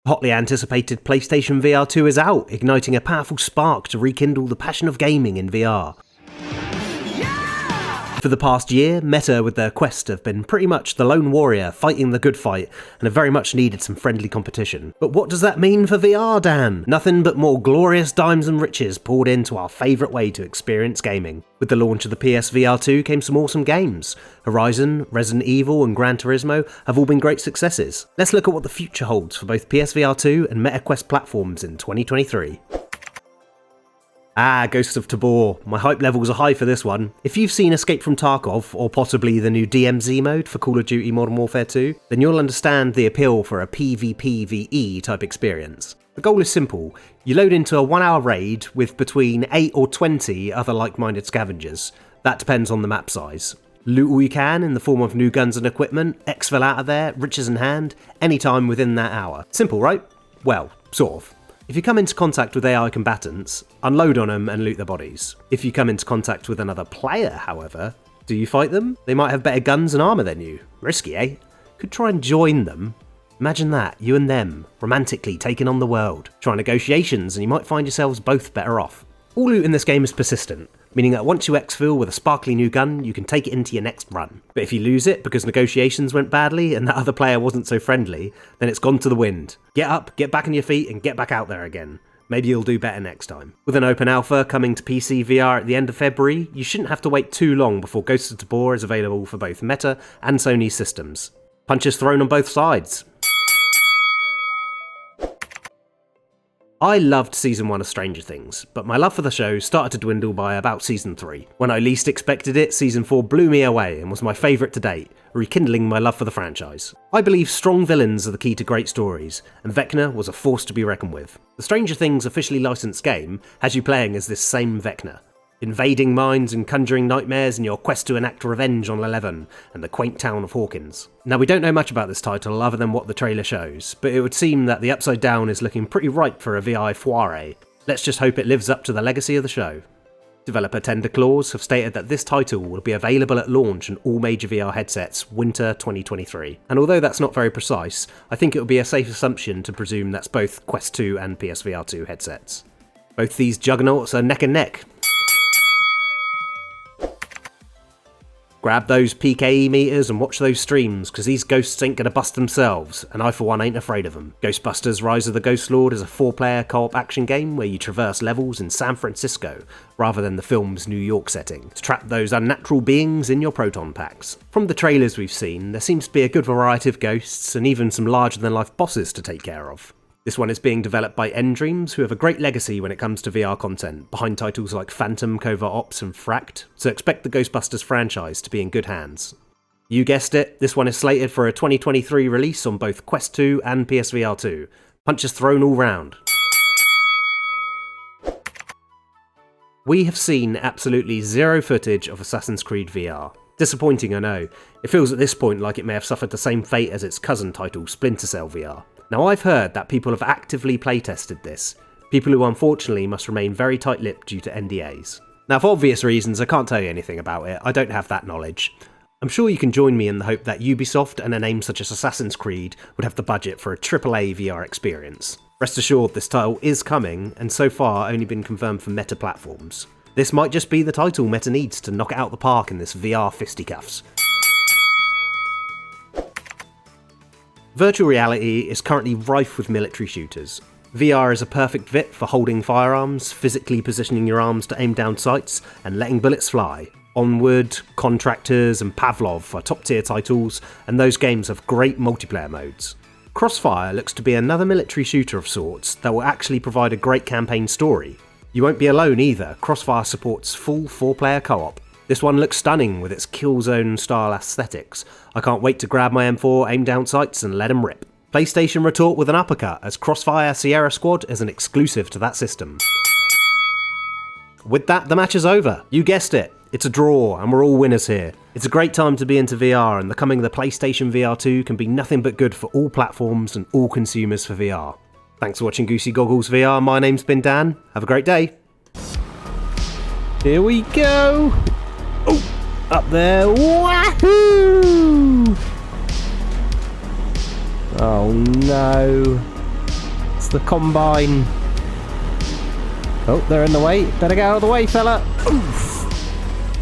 Hotly anticipated PlayStation VR2 is out, igniting a powerful spark to rekindle the passion of gaming in VR. For the past year, Meta with their Quest have been pretty much the lone warrior fighting the good fight and have very much needed some friendly competition. But what does that mean for VR, Dan? Nothing but more glorious dimes and riches poured into our favourite way to experience gaming. With the launch of the PSVR2 came some awesome games. Horizon, Resident Evil and Gran Turismo have all been great successes. Let's look at what the future holds for both PSVR2 and Meta Quest platforms in 2023. Ghosts of Tabor. My hype levels are high for this one. If you've seen Escape from Tarkov, or possibly the new DMZ mode for Call of Duty Modern Warfare 2, then you'll understand the appeal for a PvPvE type experience. The goal is simple. You load into a 1-hour raid with between 8 or 20 other like-minded scavengers. That depends on the map size. Loot all you can in the form of new guns and equipment, exfil out of there, riches in hand, anytime within that hour. Simple, right? Well, sort of. If you come into contact with AI combatants, unload on them and loot their bodies. If you come into contact with another player, however, do you fight them? They might have better guns and armour than you. Risky, eh? Could try and join them. Imagine that, you and them, romantically taking on the world. Try negotiations and you might find yourselves both better off. All loot in this game is persistent, meaning that once you exfil with a sparkly new gun, you can take it into your next run. But if you lose it because negotiations went badly and that other player wasn't so friendly, then it's gone to the wind. Get up, get back on your feet and get back out there again. Maybe you'll do better next time. With an open alpha coming to PC VR at the end of February, you shouldn't have to wait too long before Ghosts of Tabor is available for both Meta and Sony systems. Punches thrown on both sides. I loved Season 1 of Stranger Things, but my love for the show started to dwindle by about Season 3. When I least expected it, Season 4 blew me away and was my favourite to date, rekindling my love for the franchise. I believe strong villains are the key to great stories, and Vecna was a force to be reckoned with. The Stranger Things officially licensed game has you playing as this same Vecna, invading minds and conjuring nightmares in your quest to enact revenge on Eleven and the quaint town of Hawkins. Now, we don't know much about this title other than what the trailer shows, but it would seem that the Upside Down is looking pretty ripe for a VI foray. Let's just hope it lives up to the legacy of the show. Developer Tender Claws have stated that this title will be available at launch on all major VR headsets winter 2023. And although that's not very precise, I think it would be a safe assumption to presume that's both Quest 2 and PSVR2 headsets. Both these juggernauts are neck and neck. Grab those PKE meters and watch those streams, because these ghosts ain't gonna bust themselves, and I for one ain't afraid of them. Ghostbusters Rise of the Ghost Lord is a 4-player co-op action game where you traverse levels in San Francisco, rather than the film's New York setting, to trap those unnatural beings in your proton packs. From the trailers we've seen, there seems to be a good variety of ghosts, and even some larger-than-life bosses to take care of. This one is being developed by Endreams, who have a great legacy when it comes to VR content, behind titles like Phantom, Covert Ops and Fract, so expect the Ghostbusters franchise to be in good hands. You guessed it, this one is slated for a 2023 release on both Quest 2 and PSVR 2. Punches thrown all round. We have seen absolutely zero footage of Assassin's Creed VR. Disappointing, I know. It feels at this point like it may have suffered the same fate as its cousin title, Splinter Cell VR. Now, I've heard that people have actively playtested this, people who unfortunately must remain very tight-lipped due to NDAs. Now, for obvious reasons, I can't tell you anything about it, I don't have that knowledge. I'm sure you can join me in the hope that Ubisoft and a name such as Assassin's Creed would have the budget for a AAA VR experience. Rest assured, this title is coming, and so far only been confirmed for Meta platforms. This might just be the title Meta needs to knock it out the park in this VR fisticuffs. Virtual reality is currently rife with military shooters. VR is a perfect fit for holding firearms, physically positioning your arms to aim down sights, and letting bullets fly. Onward, Contractors, and Pavlov are top tier titles, and those games have great multiplayer modes. Crossfire looks to be another military shooter of sorts that will actually provide a great campaign story. You won't be alone either, Crossfire supports full 4-player co-op. This one looks stunning with its Killzone style aesthetics. I can't wait to grab my M4, aim down sights and let 'em rip. PlayStation retort with an uppercut as Crossfire Sierra Squad is an exclusive to that system. With that, the match is over. You guessed it. It's a draw and we're all winners here. It's a great time to be into VR, and the coming of the PlayStation VR2 can be nothing but good for all platforms and all consumers for VR. Thanks for watching Goosey Goggles VR. My name's been Dan. Have a great day. Here we go. Oh, up there. Wahoo! Oh no. the Combine. Oh, they're in the way. Better get out of the way, fella. Oof.